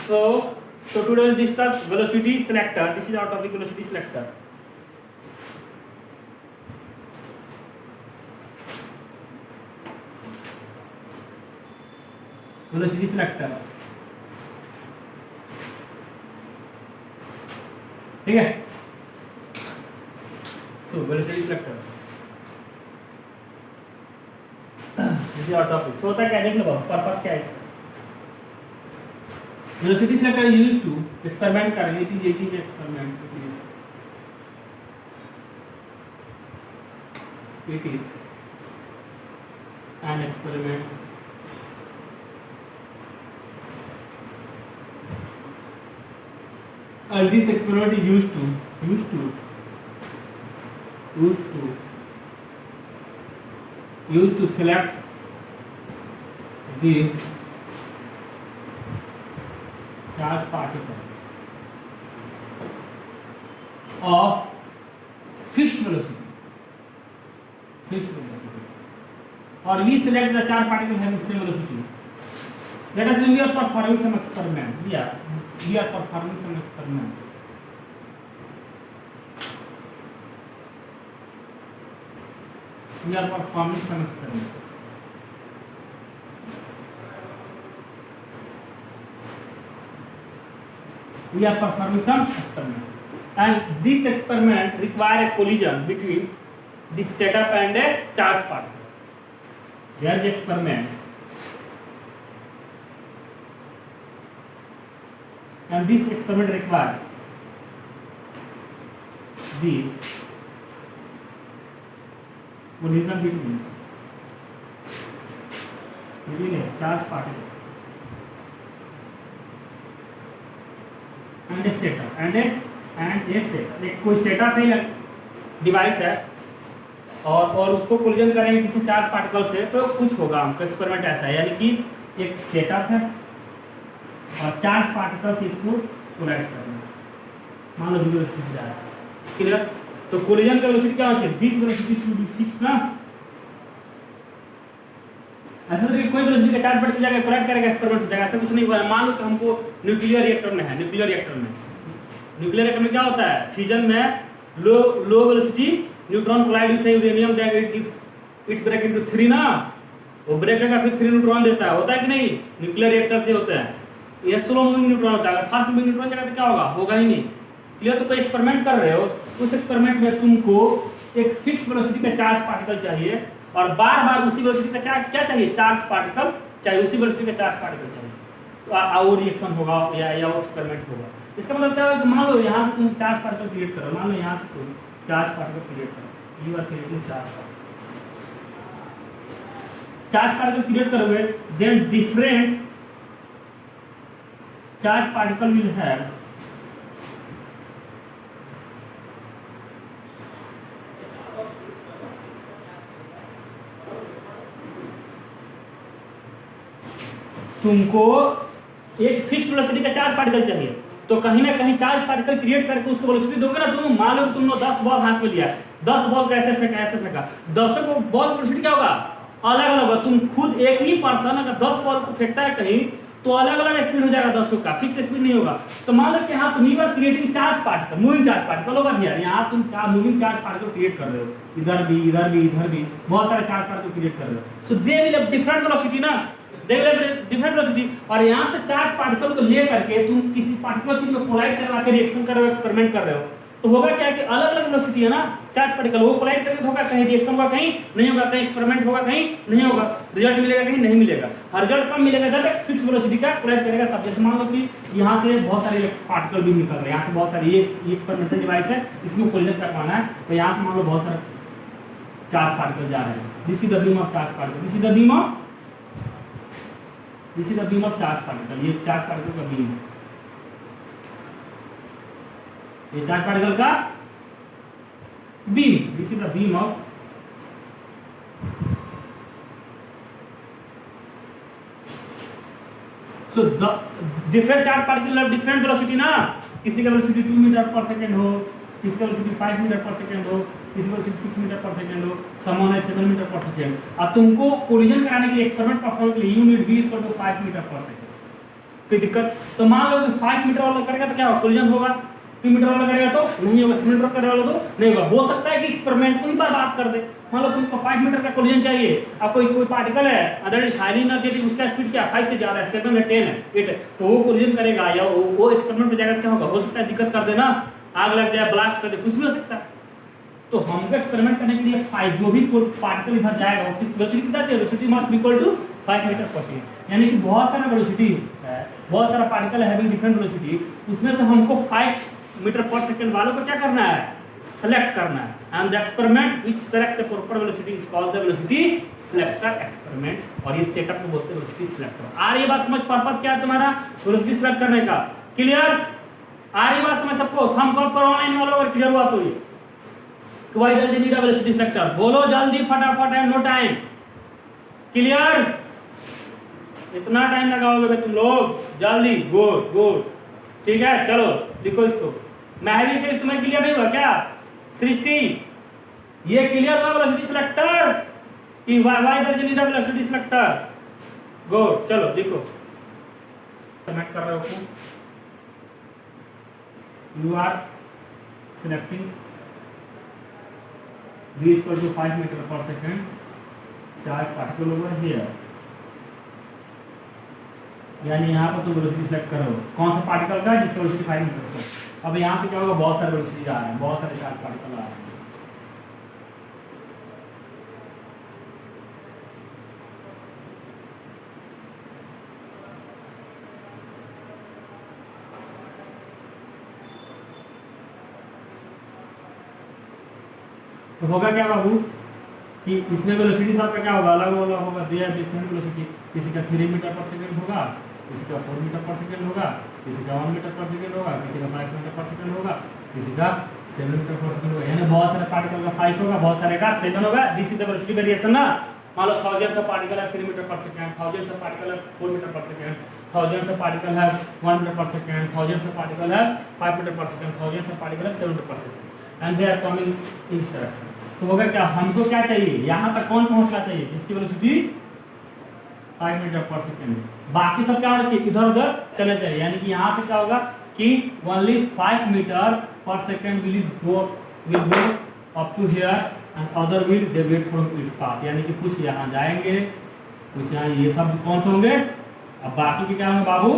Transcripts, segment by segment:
So today we'll discuss velocity selector. This is our topic, velocity selector. Velocity selector. ठीक है? So velocity selector. This is our topic. So होता क्या, देख लो purpose क्या है इसका. Velocity selector is used to experiment करेंगे. It is experiment. It is an experiment. And this experiment is used to select the charged particle of fixed velocity, or we select the charged particle having same velocity. Let us say we are performing some experiment. We are performing some experiment. We are performing some experiment. We are performing some experiment, and this experiment require a collision between this setup and a charged particle. There is experiment, and this experiment require the collision between a charged particle and a setup and a setup. एक कोई setup है, device है, और उसको collision करेंगे किसी charge particle से, तो कुछ होगा. हमका एक्सपेरिमेंट ऐसा है, यानी कि एक सेटअप है और चार्ज पार्टिकल से इसको कोलाइड करना. मान लो वेलोसिटी से जा रहा है. क्लियर? तो कोलिजन का वेलोसिटी क्या होती है? This velocity should be fixed ना. ऐसा तो कोई वेलोसिटी का चार्ज पार्टिकल जाकर कोलाइड करेगा, एक्सपेरिमेंट हो जाएगा. ऐसा कुछ नहीं हुआ. मान लो कि हमको न्यूक्लियर रिएक्टर में है. न्यूक्लियर रिएक्टर में क्या होता है? फ्यूजन में low velocity neutron collide with uranium, then it gives its break into 3 ना. वो ब्रेक करके फिर 3 न्यूट्रॉन देता है. होता है कि नहीं? न्यूक्लियर रिएक्टर से होता है. ये स्लो मूविंग न्यूट्रॉन होता है. फास्ट मूविंग न्यूट्रॉन जगह क्या होगा? होगा ही नहीं. क्लियर? तो कोई एक्सपेरिमेंट कर रहे हो, उस एक्सपेरिमेंट में तुमको एक फिक्स वेलोसिटी का चार्ज पार्टिकल चाहिए, और बार बार उसी वेलोसिटी का चार्ज क्या चाहिए? चार्ज पार्टिकल चाहिए. उसी वेलोसिटी का चार्ज पार्टिकल चाहिए, तो वो रिएक्शन होगा या वो एक्सपेरिमेंट होगा. इसका मतलब क्या है? मान लो यहाँ से तुम चार्ज पार्टिकल क्रिएट करो. मान लो यहाँ से तुम चार्ज पार्टिकल क्रिएट करो. You are creating charge particle create करोगे, then different charge particle will have तुमको एक फिक्स वेलोसिटी का चार्ज पार्टिकल चाहिए, तो कहीं ना कहीं चार्ज पार्टिकल क्रिएट करके उसको वेलोसिटी दोगे ना. तुम मान लो कि तुमने 10 बॉल हाथ में लिया, 10 बॉल कैसे फेंका, 10 को बॉल वेलोसिटी क्या होगा? अलग अलग होगा. तुम खुद एक ही पर्सन अगर 10 बॉल को फेंकता है कहीं, तो अलग अलग स्पीड हो जाएगा. 10 का फिक्स स्पीड नहीं होगा. तो मान लो कि यहाँ तुम you are creating charge particle, moving charge particle over here. यहाँ तुम मूविंग चार्ज पार्टिकल क्रिएट कर रहे हो, इधर भी बहुत सारे चार्ज पार्टिकल क्रिएट कर रहे हो. So they will have different velocity ना, डिफरेंट वेलोसिटी. और यहाँ से चार्ज पार्टिकल को ले करके तुम किसी पार्टिकुलर चीज में कोलाइड करवा के रिएक्शन कर रहे हो, एक्सपेरिमेंट कर रहे हो, तो होगा क्या कि अलग अलग वेलोसिटी है ना चार्ज पार्टिकल. वो कोलाइड करके होगा, कहीं रिएक्शन होगा, कहीं नहीं होगा, कहीं एक्सपेरिमेंट होगा, कहीं नहीं होगा. रिजल्ट मिलेगा, कहीं नहीं मिलेगा. हर रिजल्ट कब मिलेगा? जब एक फिक्स वेलोसिटी का कोलाइड करेगा तब. जैसे मान लो कि यहाँ से बहुत सारे पार्टिकल भी निकल रहे हैं, यहाँ से बहुत सारे, ये एक्सपेरिमेंटल डिवाइस है, इसमें कोलिजन करवाना है. तो यहाँ से मान लो बहुत सारे चार्ज पार्टिकल जा रहे हैं. This is the beam of charge particle, this is the beam of charge particle. ये चार्ज पार्टिकल का बीम है, ये चार्ज पार्टिकल का beam. This is the beam of So the different charge particles have different velocity ना. किसी का velocity 2 metre पर second हो, किसी का वेलोसिटी 5 मीटर पर सेकंड हो, किसी का वेलोसिटी 6 मीटर पर सेकंड हो, समान है 7 मीटर पर सेकंड. अब तुमको कोलिजन कराने के लिए, एक्सपेरिमेंट परफॉर्म के लिए, यू नीड v = 5 मीटर पर सेकंड. कोई दिक्कत? तो मान लो कि 5 मीटर वाला करेगा तो क्या होगा, कोलिजन होगा। 2 मीटर वाला करेगा तो नहीं होगा, 6 मीटर करने वाला तो नहीं होगा। हो सकता है कि एक्सपेरिमेंट को ही बर्बाद कर दे। मान लो तुमको 5 मीटर का कोलिजन चाहिए, अब कोई पार्टिकल है अदर इज हाईली एनर्जेटिक, उसका स्पीड क्या 5 से ज्यादा है, 7 है, 10 है, 8 है, तो वो कोलिजन करेगा या वो एक्सपेरिमेंट पे जाएगा तो क्या होगा, हो सकता है दिक्कत कर देना, आग लग जाए, ब्लास्ट कर दे, कुछ भी हो सकता है। तो हमको एक्सपेरिमेंट करने के लिए 5 जो भी पार्टिकल इधर जाएगा वो किस वेलोसिटी कितना चाहिए, velocity must equal to 5 meter पर सेकंड। यानी कि बहुत सारा वेलोसिटी है, बहुत सारा पार्टिकल है हैविंग डिफरेंट वेलोसिटी, उसमें से हमको 5 मीटर पर सेकंड वालों को क्या करना है, सेलेक्ट करना है। And the experiment which selects the proper velocity is called the velocity selector experiment. और ये सेटअप में बोलते हैं वेलोसिटी सिलेक्टर। आ रही बात समझ, पर्पस क्या है तुम्हारा वेलोसिटी सिलेक्ट करने का? क्लियर? आ रही बात समझ सबको? थंब अप पर ऑनलाइन वालों अगर क्लियर हुआ तो ये why does need a velocity selector, बोलो जल्दी फटाफट, एंड नो टाइम। क्लियर? इतना टाइम लगाओगे तुम लोग, जल्दी, गुड गुड, ठीक है, चलो लिखो इसको। महवी से तुम्हें क्लियर नहीं हुआ क्या? सृष्टि ये क्लियर हुआ वेलोसिटी सिलेक्टर कि why does need a velocity selector? Good, चलो लिखो। कमेंट कर रहे हो, you are selecting v equal to 5 meter per second charge particle over here। यानी यहाँ पर तुम वेलोसिटी सिलेक्ट करो कौन सा पार्टिकल का, जिसका वेलोसिटी 5 मीटर है। अब यहाँ से क्या होगा, बहुत सारे वेलोसिटी आ रहे हैं, बहुत सारे चार्ज पार्टिकल आ रहे हैं। तो होगा क्या बाबू कि इसमें वेलोसिटी सबका क्या होगा, अलग अलग होगा, दे आर डिफरेंट वेलोसिटी। किसी का 3 मीटर पर सेकंड होगा, किसी का 4 मीटर पर सेकंड होगा, किसी का 1 मीटर पर सेकंड होगा, किसी का 5 मीटर पर सेकंड होगा, किसी का 7 मीटर पर सेकंड होगा। यानी बहुत सारे पार्टिकल का 5 होगा, बहुत सारे का 7 होगा। This is the velocity variation ना। मान लो थाउजेंड्स ऑफ पार्टिकल है 3 मीटर पर सेकंड, थाउजेंड्स ऑफ पार्टिकल है 4 मीटर पर सेकंड, थाउजेंड्स ऑफ पार्टिकल है 1 मीटर पर सेकंड, थाउजेंड्स ऑफ पार्टिकल है 5 मीटर पर सेकंड, थाउजेंड्स ऑफ पार्टिकल है 7 मीटर पर second, and they are coming in direction. तो होगा क्या, हमको क्या चाहिए, यहाँ तक कौन पहुंचना चाहिए जिसकी वेलोसिटी 5 मीटर पर सेकंड, बाकी सब क्या होना चाहिए, इधर उधर चले जाए। यानी कि यहाँ से क्या होगा कि ओनली 5 मीटर पर second will go up to here and other will deviate from its path. यानी कि कुछ यहाँ जाएंगे, कुछ यहाँ, ये सब कौन से होंगे, अब बाकी के क्या होंगे बाबू,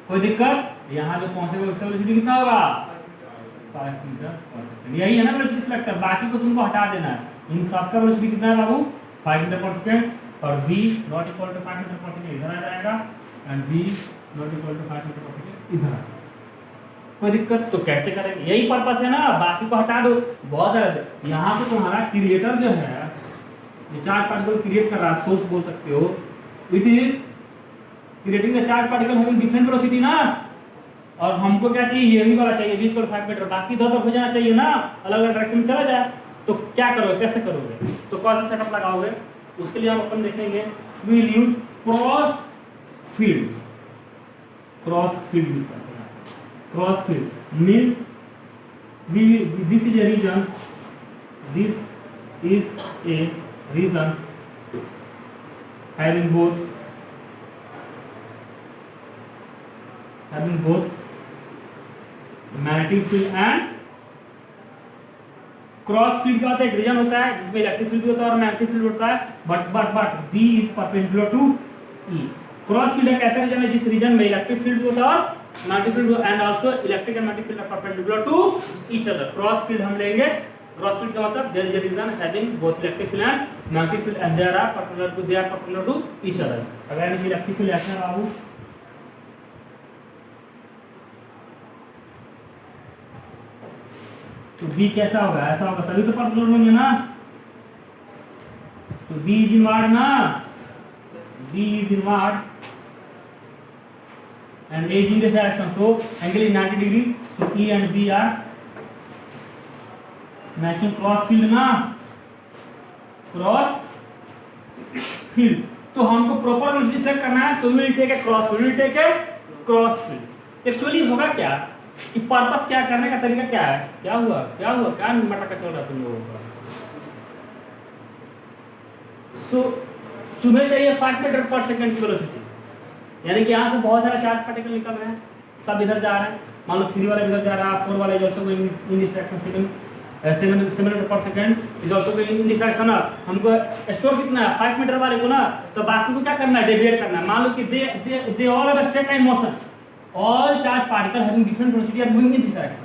कोई दिक्कत? यहाँ जो पहुंचेगा उसका वेलोसिटी कितना होगा, 5 मीटर पर सेकंड। यही है ना वेलोसिटी सिलेक्टर, बाकी को तुमको हटा देना है। इन सब का वेलोसिटी कितना है बाबू, 5 मीटर पर सेकंड, और v not equal to 5 meter पर सेकंड इधर आ जाएगा, and v not equal to 5 meter पर सेकंड इधर आ जाएगा। कोई दिक्कत? तो कैसे करेंगे, यही पर्पस है ना, बाकी को हटा दो। बहुत सारे यहाँ से तुम्हारा क्रिएटर जो है, ये चार्ज पार्टिकल क्रिएट कर रहा है, सोर्स बोल सकते हो, it is creating the charge particle having different velocity ना। और हमको क्या चाहिए, यही वाला चाहिए v equal 5 मीटर, बाकी इधर हो जाना चाहिए ना, अलग अलग डायरेक्शन में चला जाए। तो क्या करोगे, कैसे करोगे, तो कौन सा सेटअप लगाओगे, उसके लिए हम अपन देखेंगे we will use cross field. Cross field use करते हैं। Cross field means this is a region, this is a region having both magnetic field and cross field क्या होता है, एक रीजन होता है जिसमें इलेक्ट्रिक फील्ड भी होता है और मैग्नेटिक फील्ड होता है, but B is perpendicular to E. Cross field एक ऐसा रीजन है जिस रीजन में इलेक्ट्रिक फील्ड भी होता है और magnetic field, and also electric and magnetic field are perpendicular to each other. Cross field हम लेंगे, क्रॉस फील्ड का मतलब there is a region having both electric field and magnetic field and they are perpendicular to each other. अगर electric field ऐसा है बाबू, तो B कैसा होगा, ऐसा होगा, तभी तो परपेंडिकुलर होंगे ना। तो B इज इनवर्ड ना, B is inward and A is in this direction, तो एंगल इज 90 डिग्री, तो E and B are matching. Cross field ना, क्रॉस फील्ड, तो हमको प्रॉपर वेलोसिटी सेट करना है, so we will take a cross field, take a cross field. Actually होगा क्या कि पर्पस क्या करने का तरीका क्या है, क्या हुआ क्या मटका चल रहा है तुम लोगों का, तो तुम्हें चाहिए 5 मीटर पर सेकंड की वेलोसिटी, यानी कि यहाँ से बहुत सारा चार्ज पार्टिकल निकल रहे हैं, सब इधर जा रहे हैं। मान लो 3 वाला इधर जा रहा है, 4 वाला is also going in this direction second 7 meter पर second is also going in this direction. हमको स्टोर कितना है 5 मीटर वाले को ना, तो बाकी को क्या करना है, डेविएट करना है। मान लो कि they all have straight line motion, all charge particle having different velocity are moving in this direction.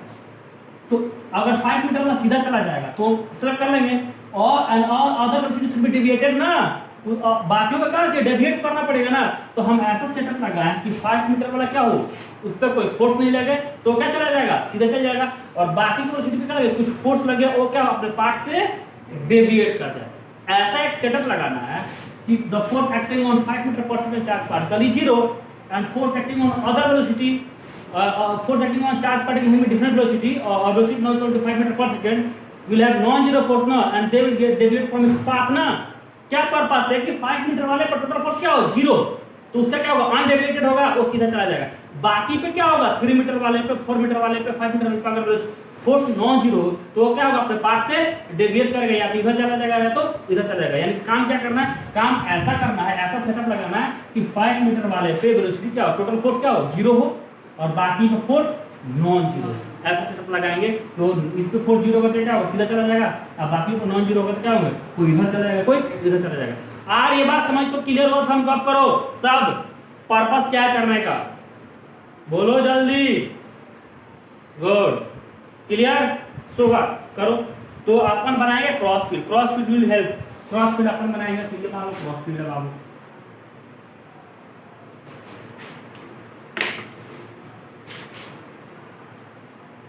तो अगर 5 मीटर वाला सीधा चला जाएगा तो सेलेक्ट कर लेंगे, और and all other velocity should be deviated ना, बाकियों का क्या डेविएट करना पड़ेगा ना। तो हम ऐसा सेटअप लगाएं कि 5 मीटर वाला क्या हो, उस पर कोई फोर्स नहीं लगे तो क्या चला जाएगा, सीधा चल जाएगा, और बाकी की वेलोसिटी पे क्या लगे, कुछ फोर्स लगे, वो क्या अपने पार्ट से डेविएट कर जाए। ऐसा एक सेटअप लगाना है कि the force acting on 5 meter पर second charge particle is 0 and force acting on other velocity force acting on charge particle having different velocity or velocity not equal to 5 meter per second will have non-zero force ना, and they will get deviate from its path ना। क्या purpose है कि 5 metre वाले पर total force क्या हो, 0, तो उसका क्या होगा, अनडेविएटेड होगा, वो सीधा चला जाएगा। बाकी पे क्या होगा, 3 मीटर वाले पे, 4 मीटर वाले पे, 5 मीटर वाले पे अगर फोर्स नॉन जीरो तो क्या होगा, अपने पार्ट से डेविएट करेगा, या तो इधर चला जाएगा या तो इधर चला जाएगा। यानी काम क्या करना है, काम ऐसा करना है, ऐसा सेटअप लगाना है कि 5 मीटर वाले पे वेलोसिटी क्या हो, टोटल फोर्स क्या हो, 0 हो, और बाकी का फोर्स नॉन जीरो। ऐसा सेटअप लगाएंगे तो इस पे फोर्स 0 होगा तो क्या होगा, सीधा चला जाएगा, और बाकी को नॉन जीरो होगा तो क्या होगा, कोई इधर चला जाएगा, कोई इधर चला जाएगा। और ये बात समझ तो क्लियर हो, थम्स अप करो सब। पर्पस क्या करने का, बोलो जल्दी, गुड, क्लियर, सुबह करो। तो अपन बनाएंगे cross field, cross field will help, cross field अपन बनाएंगे, तो ये मान लो क्रॉस फील्ड लगाओ।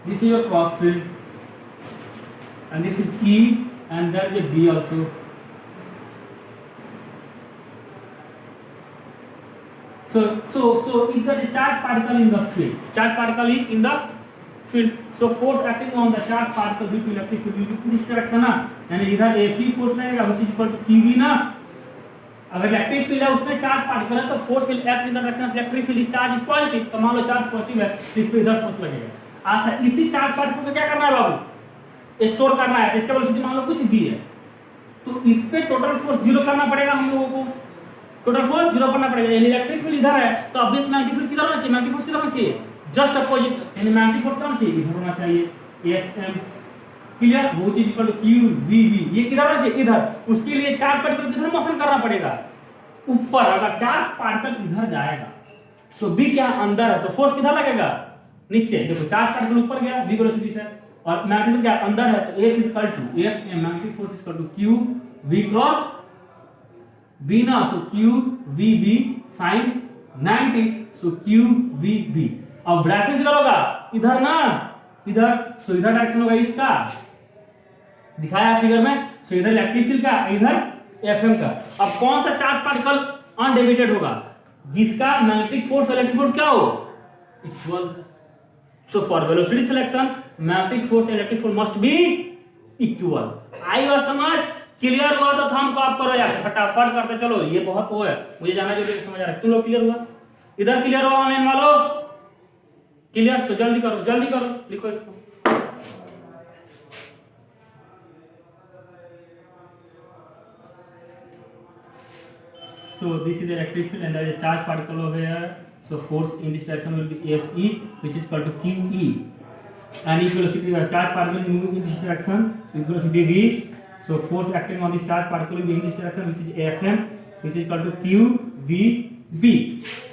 This is your cross field, and this is E, and there is a B also. So if there is a charge particle in the field, charge particle is in the field, so force acting on the charge particle due to electric field will be in this direction ना, यानी इधर एक ही force लगेगा which is equal to QV ना। अगर electric field है उसमें charge particle है तो force will act in the direction of electric field, if charge is positive, तो मान लो चार्ज पॉजिटिव है तो इस पे इधर फोर्स लगेगा। अच्छा, इसी चार्ज पार्टिकल को क्या करना है बाबू, स्टोर करना है। इसका वेलोसिटी मान लो कुछ भी है, तो इस पे टोटल फोर्स 0 करना पड़ेगा हम लोगों को, टोटल फोर्स 0 करना पड़ेगा। यानी इलेक्ट्रिक फील्ड इधर है तो अब इस मैग्नेटिक फील्ड किधर होना चाहिए, मैग्नेटिक फोर्स किधर होना चाहिए, जस्ट अपोजिट, यानी मैग्नेटिक फोर्स किधर होना चाहिए, इधर होना चाहिए, Fm, क्लियर, वो चीज इक्वल टू QVB, ये किधर होना चाहिए, इधर। उसके लिए चार्ज पार्टिकल किधर मोशन करना पड़ेगा, ऊपर। अगर चार्ज पार्टिकल इधर जाएगा तो B क्या अंदर है, तो फोर्स किधर लगेगा, नीचे। देखो चार्ज पार्टिकल ऊपर गया v वेलोसिटी से, और मैग्नेटिक क्या अंदर है, तो F equal to F magnetic force equal to Q V cross B ना, so Q V B sin 90, so Q V B। अब डायरेक्शन किधर होगा, इधर ना, इधर, सो इधर डायरेक्शन होगा इसका, दिखाया फिगर में। सो इधर इलेक्ट्रिक फील्ड का, इधर Fm का। अब कौन सा चार्ज पार्टिकल अनडेविएटेड होगा, जिसका मैग्नेटिक फोर्स इलेक्ट्रिक फोर्स क्या हो, equal. So for velocity selection, magnetic force and electric force must be equal. आई बात समझ, क्लियर हुआ तो थंब को आप करो यार, फटाफट करते चलो, ये बहुत वो है, मुझे जाना जरूरी, समझ आ रहा है, तुम लोग क्लियर हुआ, इधर क्लियर हुआ ऑनलाइन वालों, क्लियर, तो जल्दी करो, जल्दी करो, लिखो इसको। So this is the electric field and there is a charge particle over here. So force in this direction will be Fe, which is equal to QE. And if velocity of charge particle is moving in this direction with velocity v, so force acting on this charge particle will be in this direction, which is Fm, which is equal to QVB.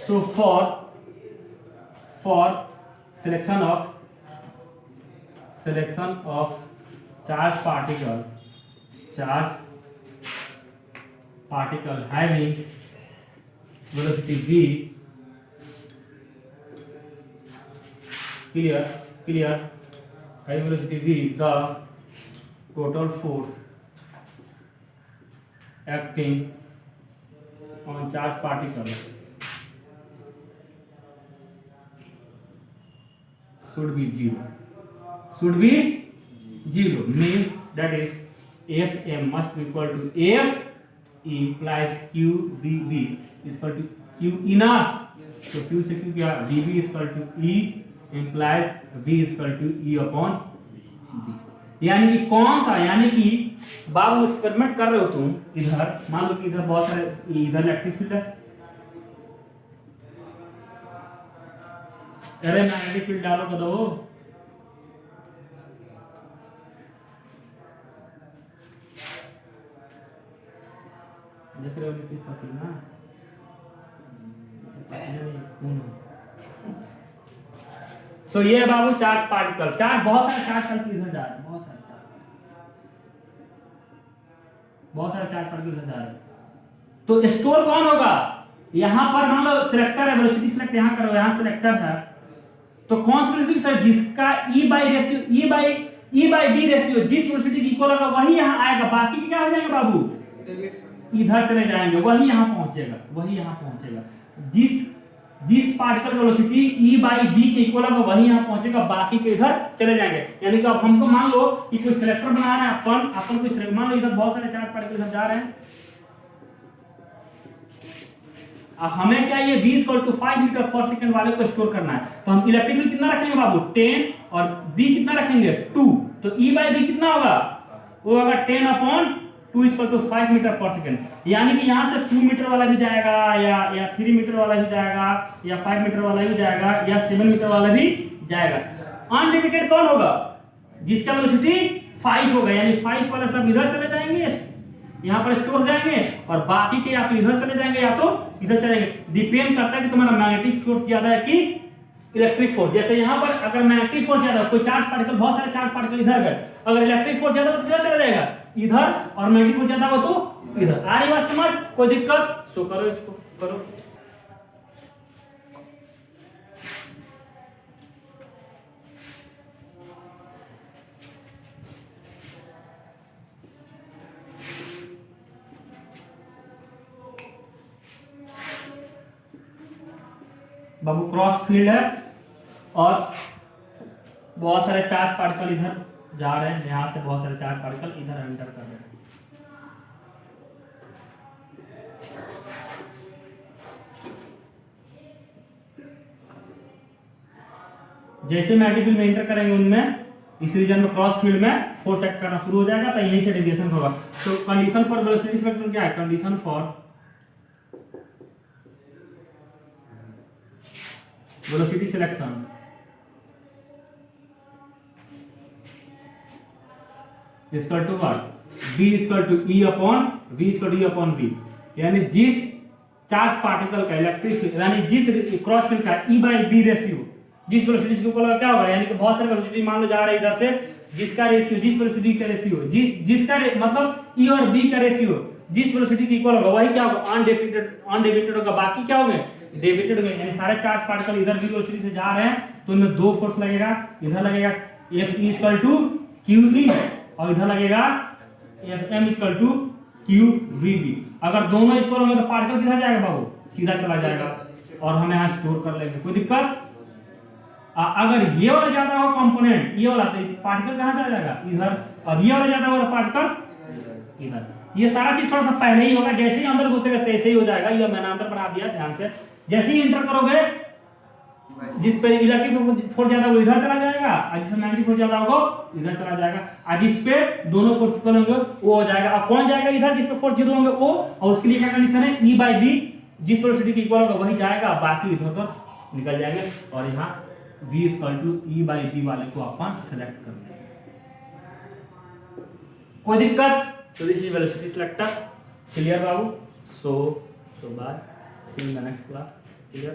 So for selection of charge particle having velocity v, clear, having velocity v, the total force acting on charge particle should be zero, means that is Fm must be equal to F implies QVB is equal to QE ना, तो Q से Q क्या, VB is equal to E implies V is equal to E upon B। यानी कि कौन सा, यानी कि बाबू एक्सपेरिमेंट कर रहे हो तुम इधर, मान लो कि इधर बहुत सारे, इधर इलेक्ट्रिक फील्ड है, अरे मैग्नेटिक फील्ड डालो तो दो, देख रहे हो किस पसीना, सो ये बाबू चार्ज पार्टिकल, चार्ज बहुत सारे चार्ज पार्टिकल इधर जा रहे हैं, बहुत सारे चार्ज पार्टिकल इधर जा रहे हैं। तो स्टोर कौन होगा, यहां पर मान लो सिलेक्टर है, वेलोसिटी सिलेक्ट यहां करो, यहां सिलेक्टर है, तो कौन सा वेलोसिटी सर, जिसका ई बाई बी रेशियो जिस वेलोसिटी की इक्वल होगा वही यहां आएगा, बाकी के क्या हो जाएगा बाबू, इधर चले जाएंगे, वही यहां पहुंचेगा, जिस पार्टिकल का वेलोसिटी ई बाई बी के इक्वल होगा वही यहां पहुंचेगा, बाकी के इधर चले जाएंगे। यानी कि अब हमको मान लो कि कोई सिलेक्टर बना रहे हैं अपन कोई सिलेक्टर, मान लो इधर बहुत सारे चार्ज पार्टिकल इधर जा रहे हैं, हमें क्या ये v = 5 मीटर पर सेकंड वाले को स्टोर करना है, तो हम इलेक्ट्रिक फील्ड कितना रखेंगे बाबू 10 और b कितना रखेंगे 2, तो e बाई b कितना होगा, वो होगा 10/2 = 5 मीटर पर सेकंड। यानी कि यहां से 2 मीटर वाला भी जाएगा, या 3 मीटर वाला भी जाएगा, या 5 मीटर वाला भी जाएगा, या 7 मीटर वाला भी जाएगा। अनलिमिटेड कौन होगा, जिसका वेलोसिटी 5 होगा, यानी 5 वाले सब इधर चले जाएंगे, यहाँ पर स्टोर हो जाएंगे, और बाकी के या तो इधर चले जाएंगे या तो इधर चले जाएंगे। डिपेंड करता है कि तुम्हारा मैग्नेटिक फोर्स ज्यादा है कि इलेक्ट्रिक फोर्स। जैसे यहाँ पर अगर मैग्नेटिक फोर्स ज्यादा हो, कोई चार्ज पार्टिकल, बहुत सारे चार्ज पार्टिकल इधर गए, अगर इलेक्ट्रिक फोर्स ज्यादा हो तो किधर चला जाएगा, इधर, और मैग्नेटिक फोर्स ज्यादा हो तो इधर। आ रही बात समझ, कोई दिक्कत, तो करो इसको करो। बाबू क्रॉस फील्ड है और बहुत सारे चार्ज पार्टिकल इधर जा रहे हैं, यहां से बहुत सारे चार्ज पार्टिकल इधर एंटर कर रहे हैं। जैसे मैग्नेटिक फील्ड में एंटर करेंगे उनमें, इस रीजन में क्रॉस फील्ड में फोर्स एक्ट करना शुरू हो जाएगा, तो यहीं से डेविएशन होगा। तो कंडीशन फॉर वेलोसिटी सिलेक्शन क्या है, condition for velocity selection equal to what, v = E/v, यानी जिस चार्ज पार्टिकल का इलेक्ट्रिक, यानी जिस क्रॉस फील्ड का e बाई बी रेशियो जिस वेलोसिटी से इक्वल क्या होगा, यानी कि बहुत सारे वेलोसिटी मान लो जा रहा है इधर से, जिसका रेशियो, जिस वेलोसिटी का रेशियो, जिसका मतलब e और b का रेशियो जिस वेलोसिटी की इक्वल होगा वही क्या होगा, अनडेविएटेड होगा, बाकी क्या होंगे, डेविएटेड होंगे। यानी सारे चार्ज पार्टिकल इधर भी वेलोसिटी से जा रहे हैं, तो इनमें दो फोर्स लगेगा, इधर लगेगा Fe = QE और इधर लगेगा Fm = QVB। अगर दोनों इक्वल होंगे तो पार्टिकल किधर जाएगा बाबू, सीधा चला जाएगा, और हम यहाँ स्टोर कर लेंगे, कोई दिक्कत। अगर ये वाला ज्यादा हो कंपोनेंट, ये वाला, तो पार्टिकल कहाँ चला जाएगा, इधर, और ये वाला ज्यादा होगा पार्टिकल इधर। ये सारा चीज थोड़ा सा पहले ही होगा, जैसे ही अंदर घुसेगा तैसे ही हो जाएगा। ये मैंने अंदर बना दिया, ध्यान से, जैसे ही एंटर करोगे, जिस पे इलेक्ट्रिक फोर्स ज्यादा वो इधर चला जाएगा, और जिसमें मैग्नेटिक फोर्स ज्यादा होगा इधर चला जाएगा, और जिस पे दोनों फोर्स इक्वल होंगे वो हो जाएगा। अब कौन जाएगा इधर, जिस पे फोर्स जीरो होंगे वो, और उसके लिए क्या कंडीशन है, e बाई बी जिस वेलोसिटी की इक्वल होगा वही जाएगा, बाकी इधर उधर निकल जाएंगे, और यहाँ v = E बाई बी वाले को अपन सेलेक्ट कर लेंगे, कोई दिक्कत। So this is velocity selector, clear Babu, so bye, see you in the next class, clear।